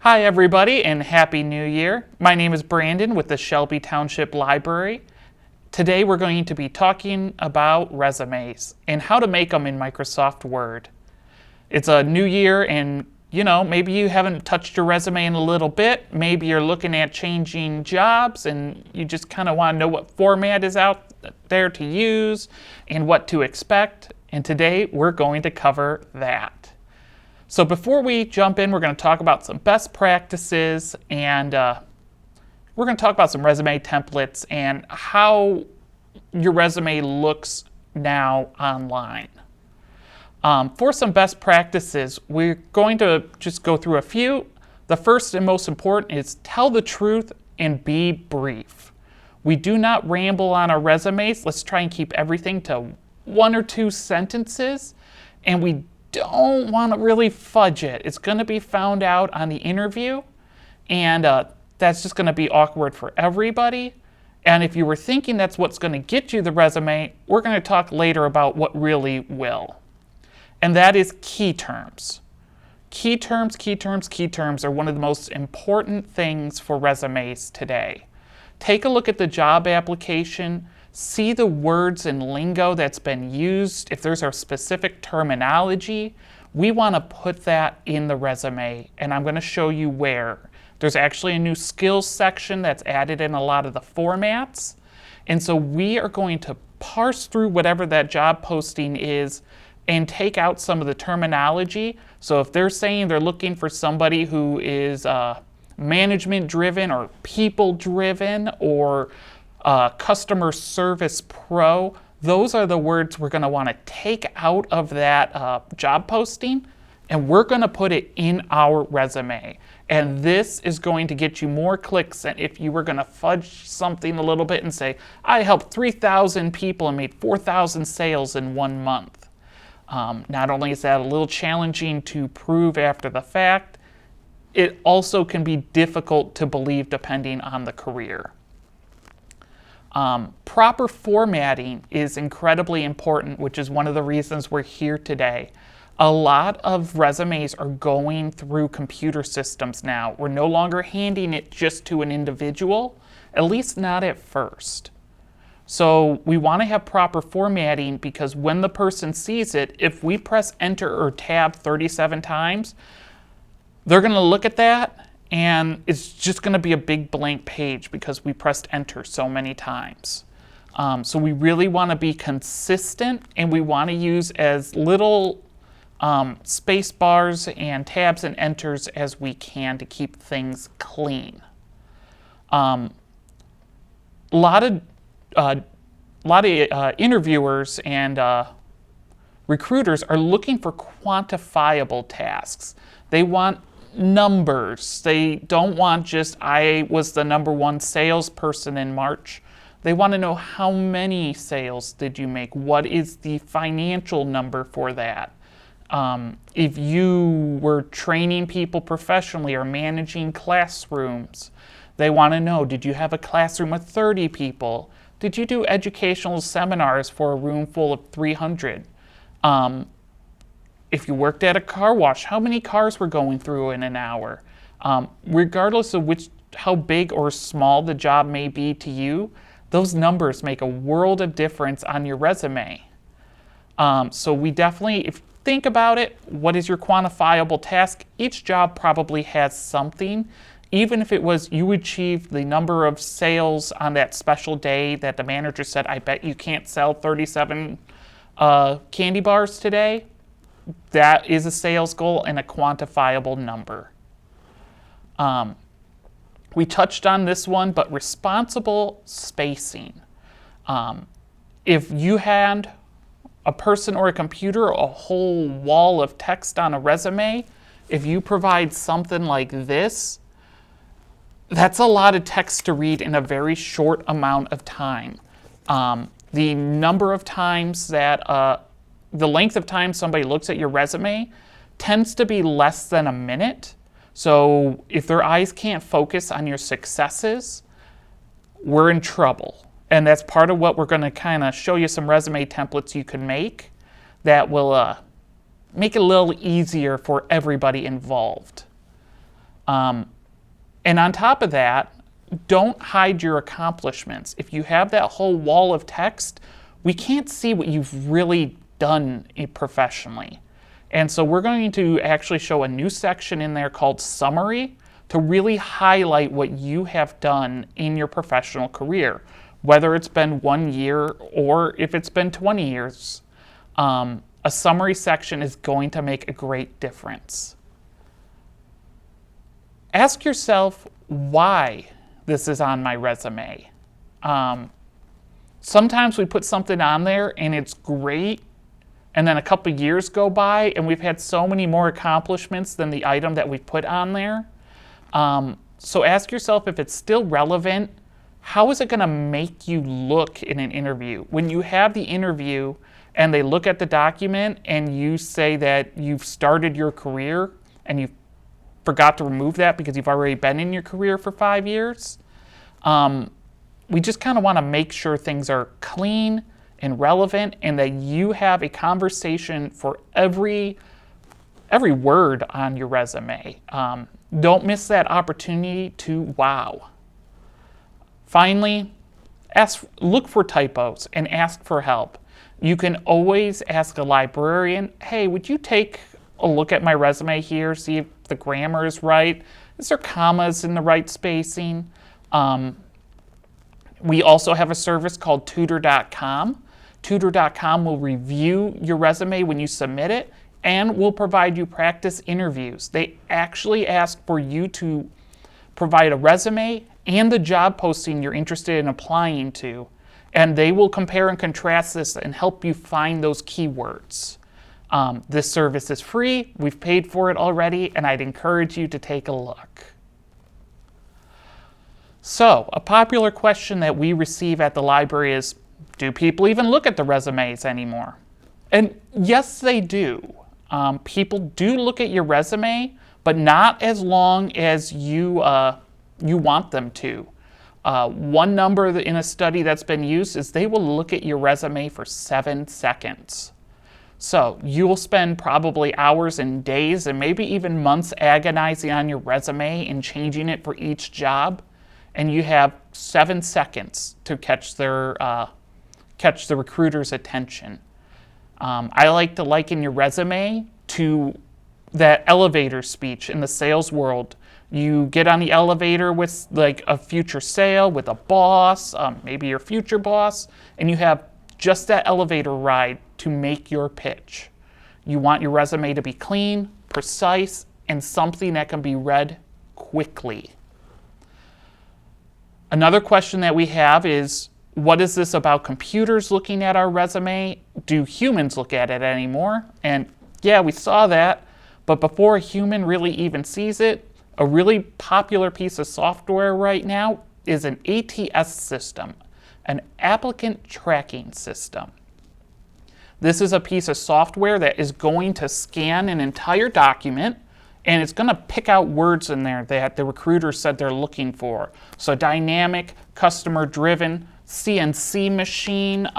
Hi everybody and Happy New Year. My name is Brandon with the Shelby Township Library. Today we're going to be talking about resumes and how to make them in Microsoft Word. It's a new year and maybe you haven't touched your resume in a little bit. Maybe you're looking at changing jobs and you just kind of want to know what format is out there to use and what to expect. And today we're going to cover that. So before we jump in, we're going to talk about some best practices and we're going to talk about some resume templates and how your resume looks now online. For some best practices, we're going to just go through a few. The first and most important is tell the truth and be brief. We do not ramble on our resumes. Let's try and keep everything to 1 or 2 sentences, and we don't want to really fudge it. It's going to be found out on the interview, and that's just going to be awkward for everybody. And if you were thinking that's what's going to get you the resume, we're going to talk later about what really will. And that is key terms. Key terms are one of the most important things for resumes today. Take a look at the job application. See the words and lingo that's been used. If there's a specific terminology, we want to put that in the resume, and I'm going to show you where. There's actually a new skills section that's added in a lot of the formats, and so we are going to parse through whatever that job posting is and take out some of the terminology. So if they're saying they're looking for somebody who is management driven or people driven or customer service pro, those are the words we're going to want to take out of that job posting, and we're going to put it in our resume. And this is going to get you more clicks than if you were going to fudge something a little bit and say, I helped 3,000 people and made 4,000 sales in 1 month. Not only is that a little challenging to prove after the fact, it also can be difficult to believe depending on the career. Proper formatting is incredibly important, which is one of the reasons we're here today. A lot of resumes are going through computer systems now. We're no longer handing it just to an individual, at least not at first. So we want to have proper formatting because when the person sees it, if we press enter or tab 37 times, they're going to look at that and it's just going to be a big blank page because we pressed enter so many times. So we really want to be consistent, and we want to use as little space bars and tabs and enters as we can to keep things clean. A lot of interviewers and recruiters are looking for quantifiable tasks. They want numbers. They don't want just, I was the #1 salesperson in March. They want to know how many sales did you make? What is the financial number for that? If you were training people professionally or managing classrooms, they want to know, did you have a classroom with 30 people? Did you do educational seminars for a room full of 300? If you worked at a car wash, how many cars were going through in an hour? Regardless of how big or small the job may be to you, those numbers make a world of difference on your resume. So we definitely, if you think about it, what is your quantifiable task? Each job probably has something. Even if it was you achieved the number of sales on that special day that the manager said, I bet you can't sell 37 candy bars today. That is a sales goal and a quantifiable number. We touched on this one, but responsible spacing. If you had a person or a computer, a whole wall of text on a resume, if you provide something like this, that's a lot of text to read in a very short amount of time. The number of times that the length of time somebody looks at your resume tends to be less than a minute. So if their eyes can't focus on your successes, we're in trouble. And that's part of what we're going to kind of show you some resume templates you can make that will make it a little easier for everybody involved. And on top of that, don't hide your accomplishments. If you have that whole wall of text, we can't see what you've really done professionally. And so we're going to actually show a new section in there called Summary to really highlight what you have done in your professional career, whether it's been 1 year or if it's been 20 years. A summary section is going to make a great difference. Ask yourself why this is on my resume. Sometimes we put something on there and it's great, and then a couple years go by and we've had so many more accomplishments than the item that we put on there. So ask yourself if it's still relevant. How is it going to make you look in an interview? When you have the interview and they look at the document and you say that you've started your career and you forgot to remove that because you've already been in your career for 5 years, we just kind of want to make sure things are clean and relevant and that you have a conversation for every word on your resume. Don't miss that opportunity to wow. Finally, look for typos and ask for help. You can always ask a librarian, hey, would you take a look at my resume here, see if the grammar is right? Is there commas in the right spacing? We also have a service called tutor.com. Tutor.com will review your resume when you submit it and will provide you practice interviews. They actually ask for you to provide a resume and the job posting you're interested in applying to, and they will compare and contrast this and help you find those keywords. This service is free, we've paid for it already, and I'd encourage you to take a look. So, a popular question that we receive at the library is, do people even look at the resumes anymore? And yes, they do. People do look at your resume, but not as long as you want them to. One number in a study that's been used is they will look at your resume for 7 seconds. So you'll spend probably hours and days and maybe even months agonizing on your resume and changing it for each job, and you have 7 seconds to catch the recruiter's attention. I like to liken your resume to that elevator speech in the sales world. You get on the elevator with like a future sale with a boss, maybe your future boss, and you have just that elevator ride to make your pitch. You want your resume to be clean, precise, and something that can be read quickly. Another question that we have is, what is this about computers looking at our resume? Do humans look at it anymore? And yeah, we saw that, but before a human really even sees it, a really popular piece of software right now is an ATS system, an applicant tracking system. This is a piece of software that is going to scan an entire document, and it's going to pick out words in there that the recruiter said they're looking for. So dynamic, customer-driven, CNC machine,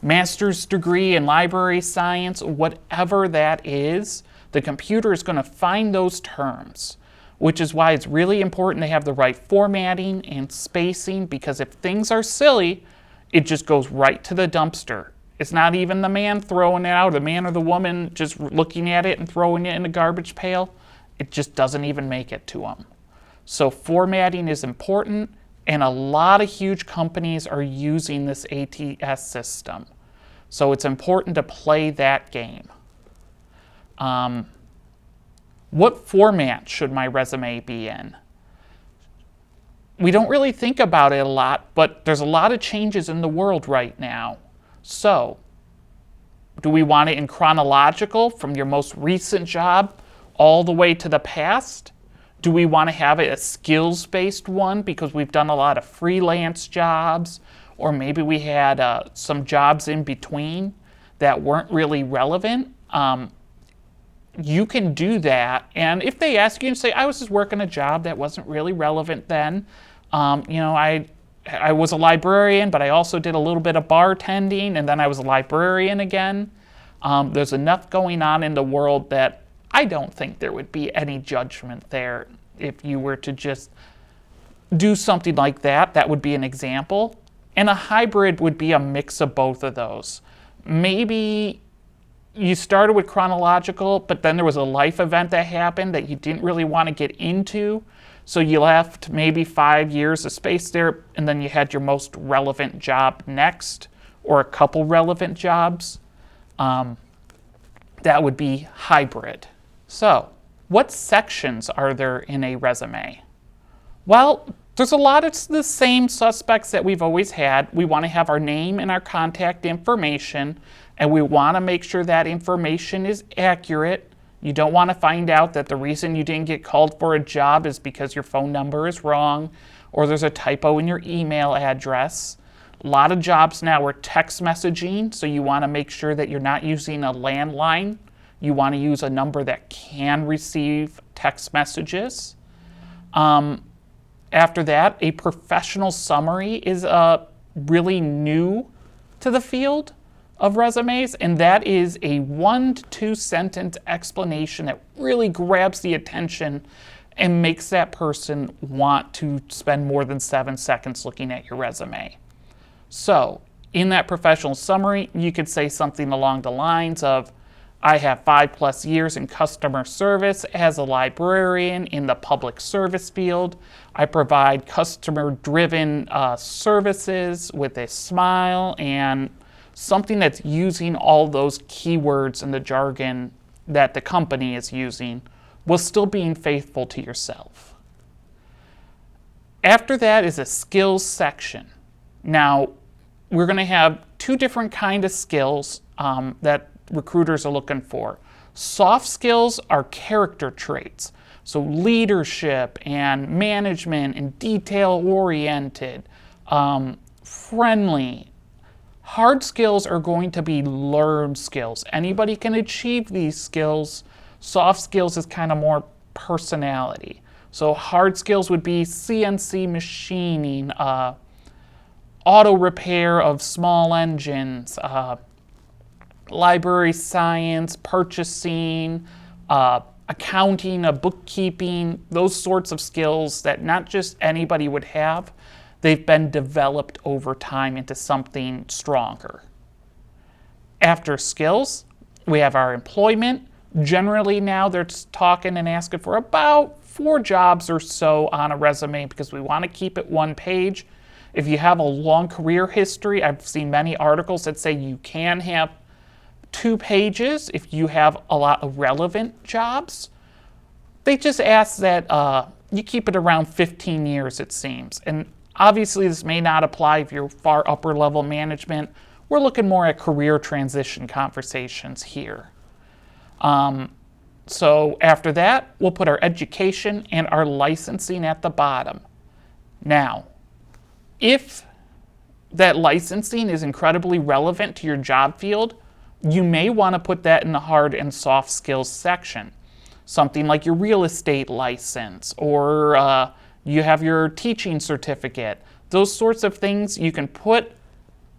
master's degree in library science, whatever that is, the computer is going to find those terms, which is why it's really important to have the right formatting and spacing, because if things are silly, it just goes right to the dumpster. It's not even the man throwing it out, the man or the woman just looking at it and throwing it in a garbage pail. It just doesn't even make it to them. So formatting is important, and a lot of huge companies are using this ATS system. So it's important to play that game. What format should my resume be in? We don't really think about it a lot, but there's a lot of changes in the world right now. So, do we want it in chronological from your most recent job all the way to the past? Do we want to have it a skills-based one because we've done a lot of freelance jobs, or maybe we had some jobs in between that weren't really relevant? You can do that, and if they ask you and say, I was just working a job that wasn't really relevant then, I was a librarian, but I also did a little bit of bartending, and then I was a librarian again. There's enough going on in the world that I don't think there would be any judgment there if you were to just do something like that. That would be an example. And a hybrid would be a mix of both of those. Maybe you started with chronological, but then there was a life event that happened that you didn't really want to get into. So you left maybe 5 years of space there, and then you had your most relevant job next, or a couple relevant jobs. That would be hybrid. So, what sections are there in a resume? Well, there's a lot of the same suspects that we've always had. We want to have our name and our contact information, and we want to make sure that information is accurate. You don't want to find out that the reason you didn't get called for a job is because your phone number is wrong, or there's a typo in your email address. A lot of jobs now are text messaging, so you want to make sure that you're not using a landline. You want to use a number that can receive text messages. After that, a professional summary is really new to the field of resumes, and that is a 1 to 2 sentence explanation that really grabs the attention and makes that person want to spend more than 7 seconds looking at your resume. So, in that professional summary, you could say something along the lines of, I have 5+ years in customer service as a librarian in the public service field. I provide customer-driven services with a smile, and something that's using all those keywords and the jargon that the company is using while still being faithful to yourself. After that is a skills section. Now, we're going to have 2 different kinds of skills that recruiters are looking for. Soft skills are character traits, so leadership and management and detail-oriented, friendly. Hard skills are going to be learned skills. Anybody can achieve these skills. Soft skills is kind of more personality. So hard skills would be CNC machining, auto repair of small engines, library science, purchasing, accounting, bookkeeping, those sorts of skills that not just anybody would have. They've been developed over time into something stronger. After skills, we have our employment. Generally now they're talking and asking for about 4 jobs or so on a resume because we want to keep it 1 page. If you have a long career history, I've seen many articles that say you can have 2 pages if you have a lot of relevant jobs. They just ask that you keep it around 15 years, it seems. And obviously this may not apply if you're far upper level management. We're looking more at career transition conversations here. So after that, we'll put our education and our licensing at the bottom. Now, if that licensing is incredibly relevant to your job field, you may want to put that in the hard and soft skills section. Something like your real estate license, or you have your teaching certificate. Those sorts of things you can put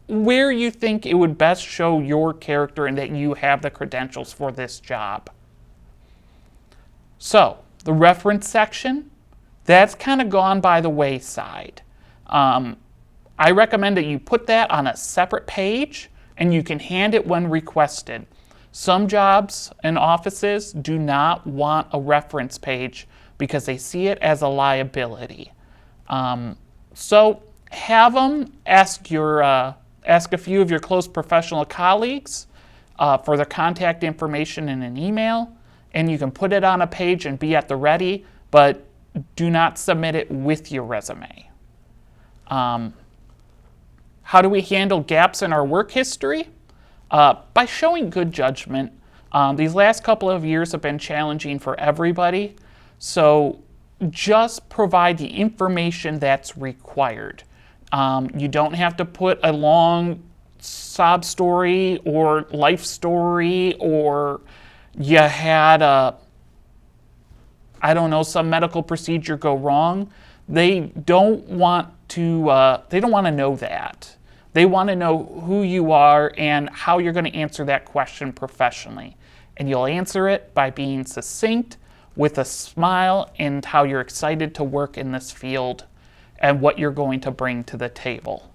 where you think it would best show your character and that you have the credentials for this job. So, the reference section, that's kind of gone by the wayside. I recommend that you put that on a separate page and you can hand it when requested. Some jobs and offices do not want a reference page because they see it as a liability. So have them ask a few of your close professional colleagues for their contact information in an email, and you can put it on a page and be at the ready, but do not submit it with your resume. How do we handle gaps in our work history? By showing good judgment. These last couple of years have been challenging for everybody, so just provide the information that's required. You don't have to put a long sob story or life story, or you had some medical procedure go wrong. They don't want to know that. They want to know who you are and how you're going to answer that question professionally. and you'll answer it by being succinct with a smile and how you're excited to work in this field and what you're going to bring to the table.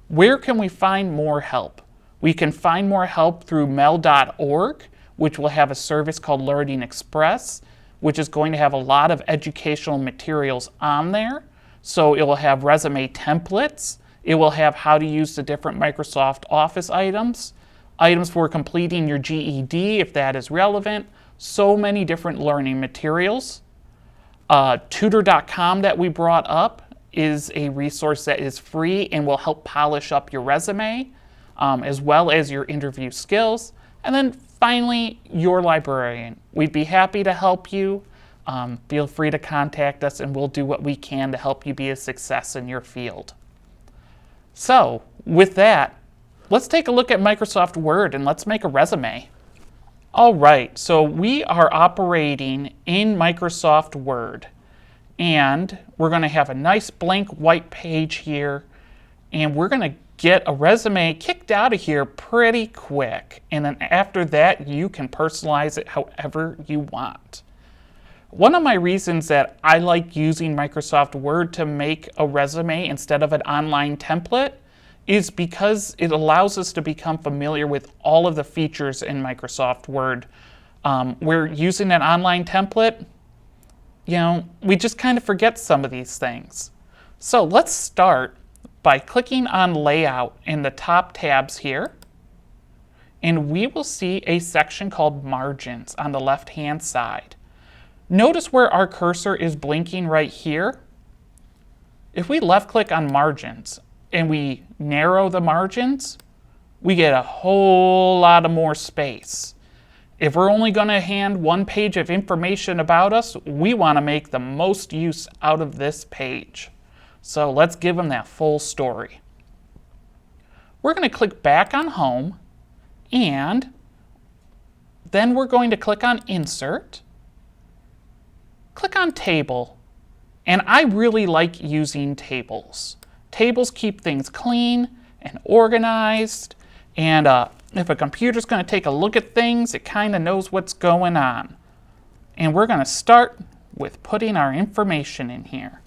Where can we find more help? We can find more help through mel.org, which will have a service called Learning Express, which is going to have a lot of educational materials on there. So it will have resume templates. It will have how to use the different Microsoft Office items for completing your GED if that is relevant. So many different learning materials. Tutor.com that we brought up is a resource that is free and will help polish up your resume as well as your interview skills. And then finally, your librarian. We'd be happy to help you. Feel free to contact us and we'll do what we can to help you be a success in your field. So with that, let's take a look at Microsoft Word and let's make a resume. All right, so we are operating in Microsoft Word and we're going to have a nice blank white page here and we're going to get a resume kicked out of here pretty quick. And then after that, you can personalize it however you want. One of my reasons that I like using Microsoft Word to make a resume instead of an online template is because it allows us to become familiar with all of the features in Microsoft Word. Where using an online template, we just kind of forget some of these things. So let's start by clicking on Layout in the top tabs here, and we will see a section called Margins on the left-hand side. Notice where our cursor is blinking right here. If we left-click on Margins and we narrow the margins, we get a whole lot of more space. If we're only going to hand one page of information about us, we want to make the most use out of this page. So let's give them that full story. We're going to click back on Home, and then we're going to click on Insert, click on Table, and I really like using tables. Tables keep things clean and organized, and if a computer's going to take a look at things, it kind of knows what's going on. And we're going to start with putting our information in here.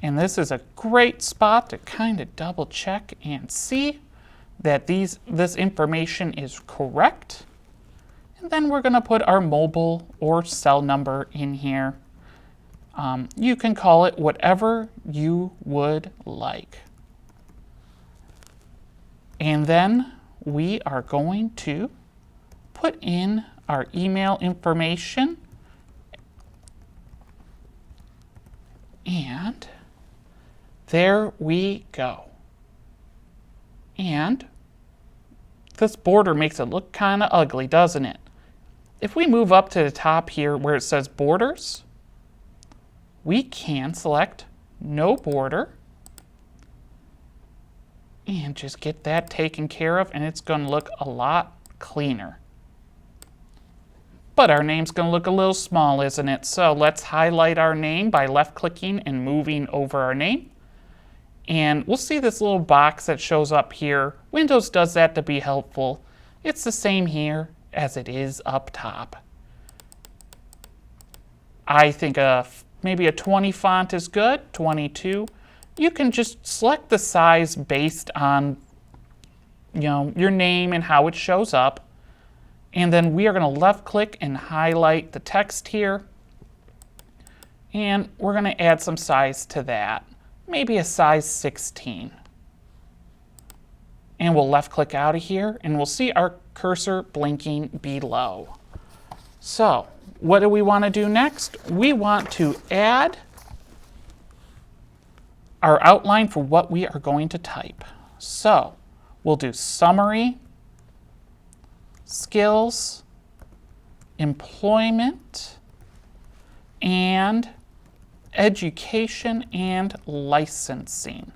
And this is a great spot to kind of double check and see that this information is correct. And then we're going to put our mobile or cell number in here. You can call it whatever you would like. And then we are going to put in our email information. And there we go. And this border makes it look kind of ugly, doesn't it? If we move up to the top here where it says Borders, we can select No Border and just get that taken care of, and it's going to look a lot cleaner. But our name's going to look a little small, isn't it? So let's highlight our name by left-clicking and moving over our name. And we'll see this little box that shows up here. Windows does that to be helpful. It's the same here as it is up top. I think maybe a 20 font is good, 22. You can just select the size based on your name and how it shows up. And then we are going to left click and highlight the text here. And we're going to add some size to that. Maybe a size 16. And we'll left click out of here and we'll see our cursor blinking below. So what do we want to do next? We want to add our outline for what we are going to type. So we'll do summary, skills, employment, and education and licensing.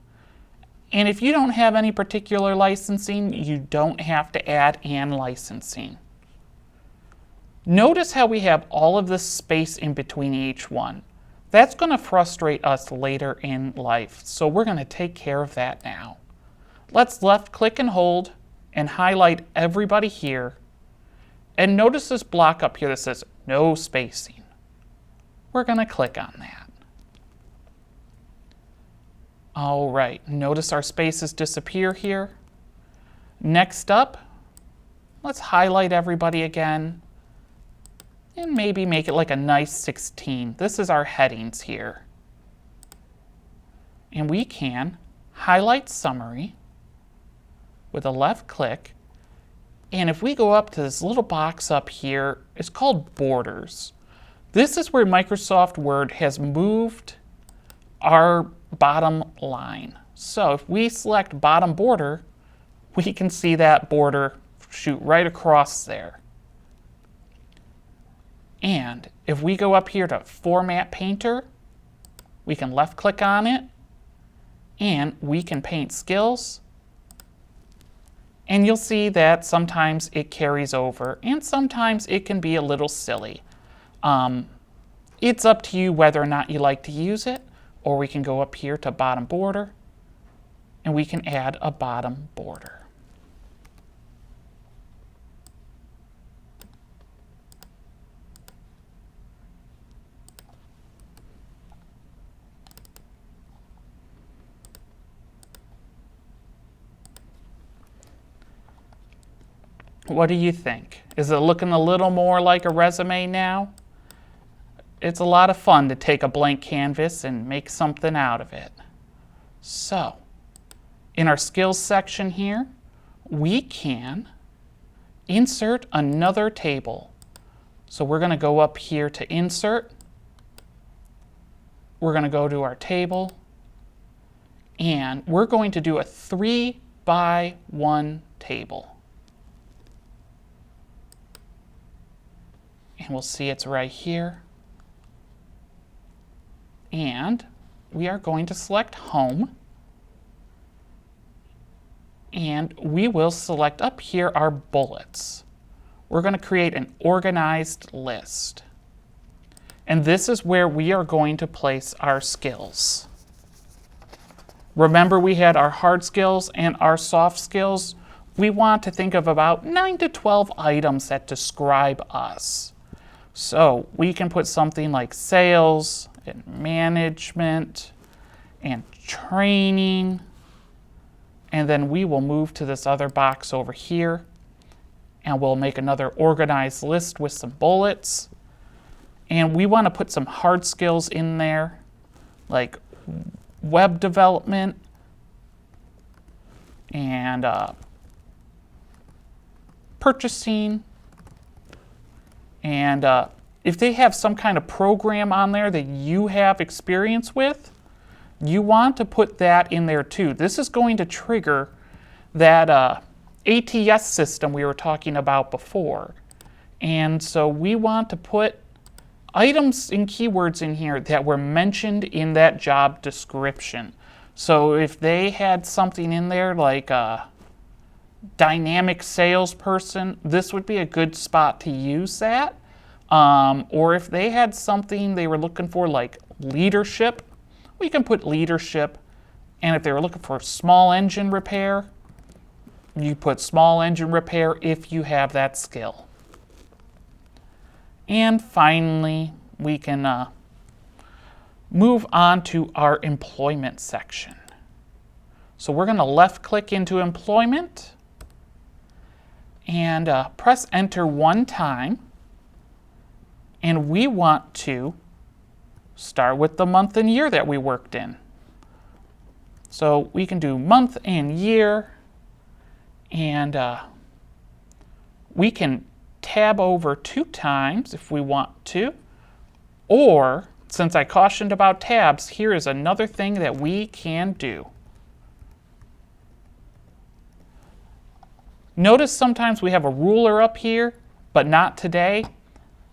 And if you don't have any particular licensing, you don't have to add and licensing. Notice how we have all of this space in between each one. That's going to frustrate us later in life, so we're going to take care of that now. Let's left click and hold and highlight everybody here. And notice this block up here that says no spacing. We're going to click on that. All right, notice our spaces disappear here. Next up, let's highlight everybody again and maybe make it like a nice 16. This is our headings here. And we can highlight summary with a left click. And if we go up to this little box up here, it's called borders. This is where Microsoft Word has moved our bottom line. So if we select bottom border, we can see that border shoot right across there. And if we go up here to Format Painter, we can left click on it and we can paint skills. And you'll see that sometimes it carries over and sometimes it can be a little silly. It's up to you whether or not you like to use it, or we can go up here to bottom border and we can add a bottom border. What do you think? Is it looking a little more like a resume now? It's a lot of fun to take a blank canvas and make something out of it. So, in our skills section here, we can insert another table. So we're going to go up here to insert. We're going to go to our table and we're going to do a 3x1 table. And we'll see it's right here. And we are going to select home. And we will select up here our bullets. We're going to create an organized list. And this is where we are going to place our skills. Remember, we had our hard skills and our soft skills. We want to think of about 9 to 12 items that describe us. So we can put something like sales and management and training. And then we will move to this other box over here and we'll make another organized list with some bullets. And we want to put some hard skills in there, like web development and purchasing. And if they have some kind of program on there that you have experience with, you want to put that in there too. This is going to trigger that ATS system we were talking about before. And so we want to put items and keywords in here that were mentioned in that job description. So if they had something in there like a dynamic salesperson, this would be a good spot to use that. Or if they had something they were looking for like leadership, we can put leadership. And if they were looking for small engine repair, you put small engine repair if you have that skill. And finally, we can move on to our employment section. So we're going to left click into employment and press enter one time. And we want to start with the month and year that we worked in. So we can do month and year, and we can tab over 2 times if we want to. Or, since I cautioned about tabs, here is another thing that we can do. Notice sometimes we have a ruler up here, but not today.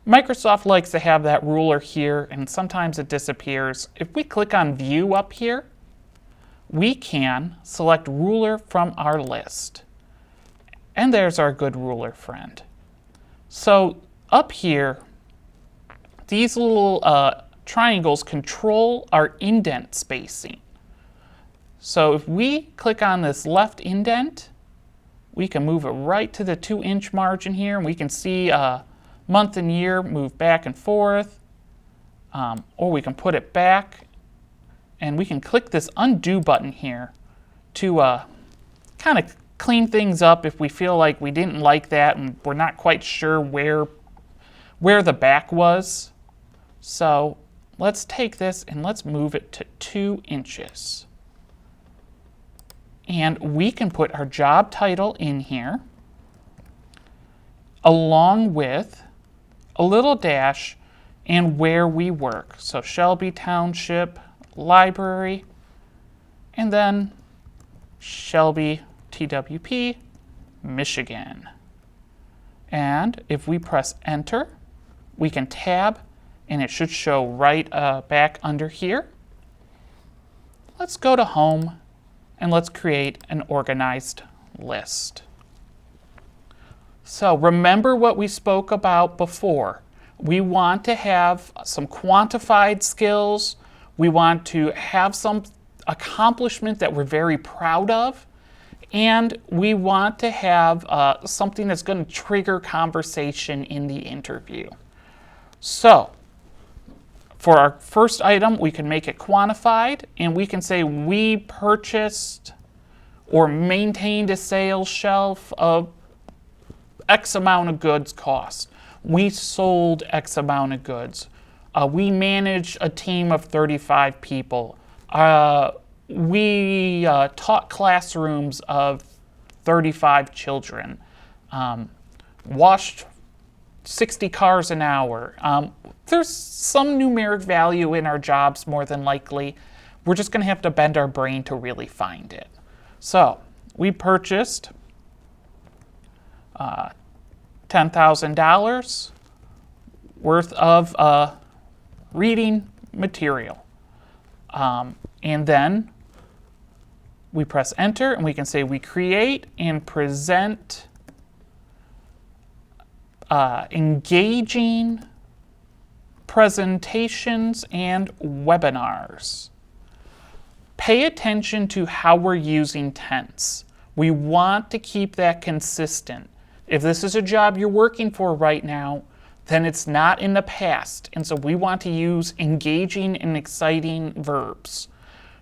Microsoft likes to have that ruler here, and sometimes it disappears. If we click on View up here, we can select ruler from our list. And there's our good ruler friend. So up here, these little triangles control our indent spacing. So if we click on this left indent, we can move it right to the 2-inch margin here, and we can see month and year move back and forth, or we can put it back, and we can click this undo button here to kind of clean things up if we feel like we didn't like that and we're not quite sure where the back was. So let's take this and let's move it to 2 inches. And we can put our job title in here along with a little dash and where we work. So Shelby Township Library, and then Shelby TWP, Michigan. And if we press enter, we can tab and it should show right back under here. Let's go to home and let's create an organized list. So remember what we spoke about before. We want to have some quantified skills. We want to have some accomplishment that we're very proud of. And we want to have something that's going to trigger conversation in the interview. So for our first item, we can make it quantified, and we can say we purchased or maintained a sales shelf of X amount of goods cost. We sold X amount of goods. We managed a team of 35 people. We taught classrooms of 35 children. Washed 60 cars an hour. There's some numeric value in our jobs more than likely. We're just going to have to bend our brain to really find it. So we purchased $10,000 worth of reading material. And then we press enter and we can say we create and present engaging presentations and webinars. Pay attention to how we're using tense. We want to keep that consistent. If this is a job you're working for right now, then it's not in the past. And so we want to use engaging and exciting verbs.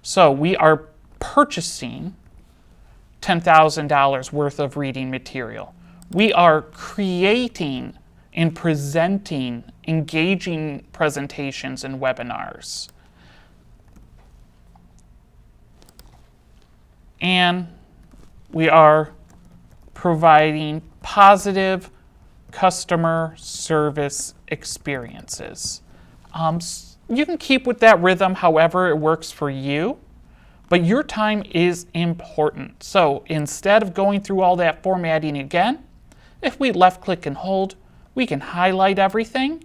So we are purchasing $10,000 worth of reading material. We are creating and presenting engaging presentations and webinars. And we are providing positive customer service experiences. You can keep with that rhythm however it works for you, but your time is important. So instead of going through all that formatting again, if we left click and hold, we can highlight everything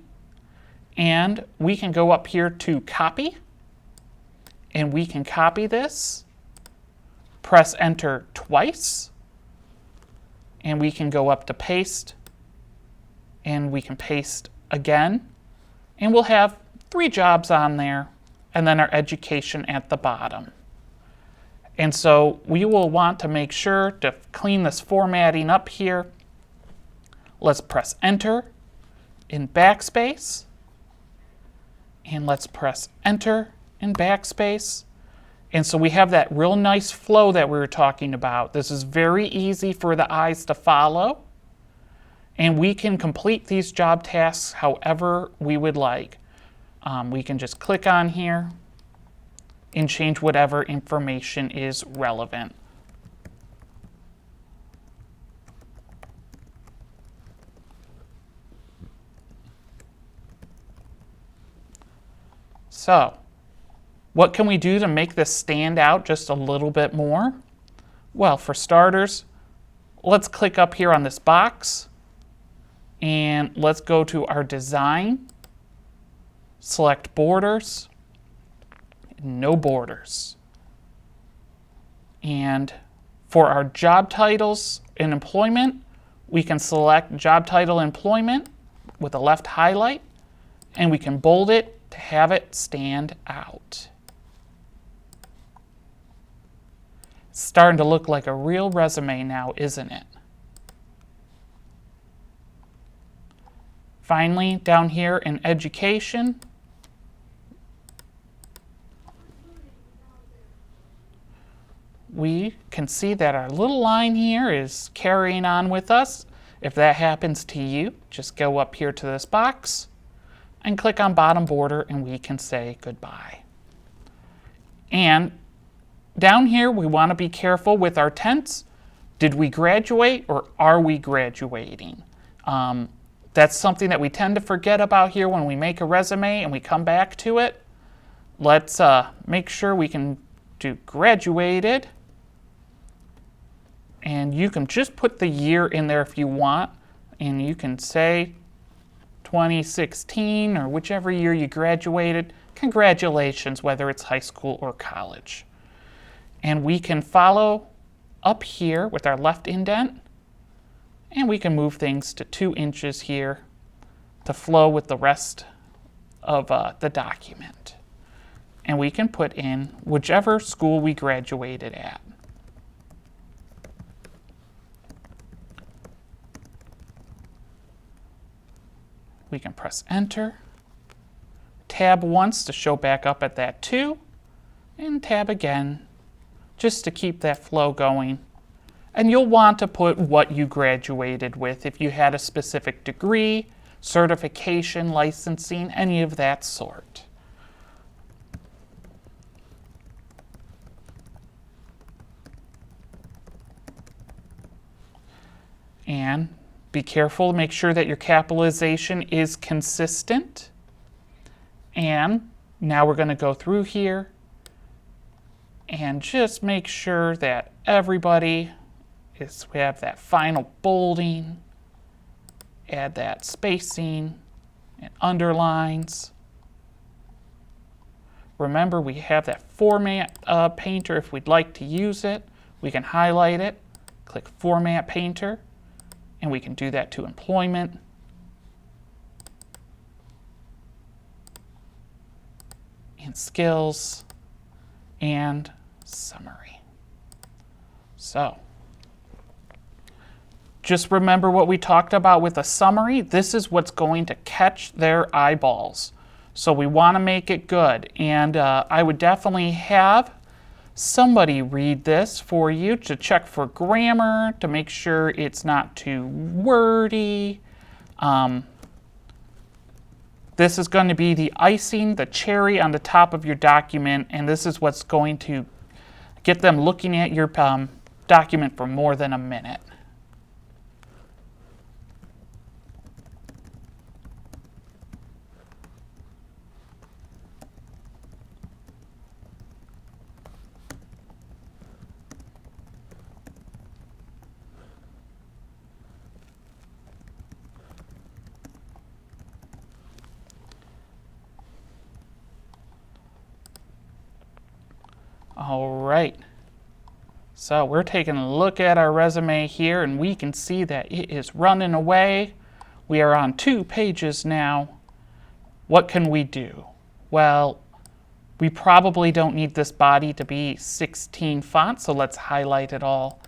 and we can go up here to copy and we can copy this, press enter twice, and we can go up to paste and we can paste again, and we'll have 3 jobs on there and then our education at the bottom. And so we will want to make sure to clean this formatting up here. Let's press enter in backspace, and let's press enter in backspace. And so we have that real nice flow that we were talking about. This is very easy for the eyes to follow, and we can complete these job tasks however we would like. We can just click on here and change whatever information is relevant. So, what can we do to make this stand out just a little bit more? Well, for starters, let's click up here on this box and let's go to our design, select borders, no borders. And for our job titles in employment, we can select job title employment, with a left highlight, and we can bold it to have it stand out. It's starting to look like a real resume now, isn't it? Finally, down here in education, we can see that our little line here is carrying on with us. If that happens to you, just go up here to this box and click on bottom border and we can say goodbye. And down here we want to be careful with our tense. Did we graduate or are we graduating? That's something that we tend to forget about here when we make a resume and we come back to it. Let's make sure we can do graduated. And you can just put the year in there if you want. And you can say 2016 or whichever year you graduated. Congratulations, whether it's high school or college. And we can follow up here with our left indent. And we can move things to 2 inches here to flow with the rest of the document. And we can put in whichever school we graduated at. We can press enter, tab once to show back up at that 2, and tab again just to keep that flow going. And you'll want to put what you graduated with if you had a specific degree, certification, licensing, any of that sort. And be careful to make sure that your capitalization is consistent. And now we're going to go through here and just make sure that everybody we have that final bolding, add that spacing and underlines. Remember, we have that format painter if we'd like to use it. We can highlight it, click format painter, and we can do that to employment. And skills and summary. So, just remember what we talked about with a summary. This is what's going to catch their eyeballs. So we want to make it good. And I would definitely have somebody read this for you to check for grammar, to make sure it's not too wordy. This is going to be the icing, the cherry on the top of your document, and this is what's going to get them looking at your document for more than a minute. All right, so we're taking a look at our resume here and we can see that it is running away. We are on 2 pages now. What can we do? Well, we probably don't need this body to be 16 font, so let's highlight it all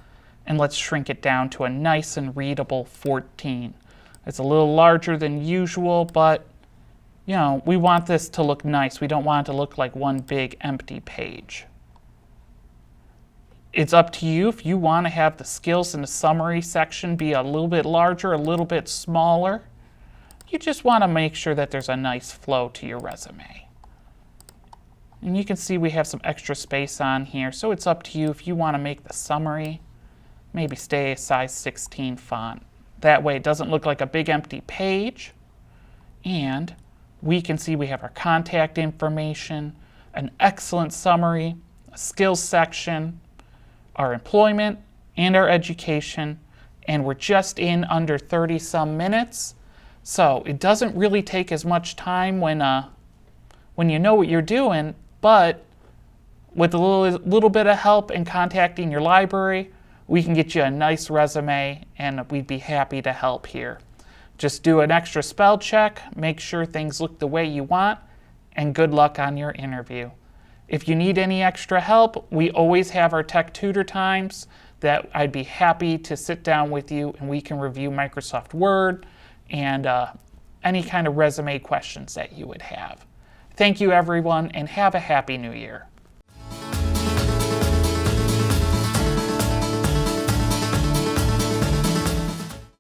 and let's shrink it down to a nice and readable 14. It's a little larger than usual, but you know, we want this to look nice. We don't want it to look like one big empty page. It's up to you if you want to have the skills in the summary section be a little bit larger, a little bit smaller. You just want to make sure that there's a nice flow to your resume. And you can see we have some extra space on here, so it's up to you if you want to make the summary, maybe stay a size 16 font. That way it doesn't look like a big empty page. And we can see we have our contact information, an excellent summary, a skills section, our employment, and our education, and we're just in under 30 some minutes. So it doesn't really take as much time when you know what you're doing, but with a little bit of help in contacting your library, we can get you a nice resume and we'd be happy to help here. Just do an extra spell check, make sure things look the way you want, and good luck on your interview. If you need any extra help, we always have our tech tutor times that I'd be happy to sit down with you and we can review Microsoft Word and any kind of resume questions that you would have. Thank you everyone and have a happy new year.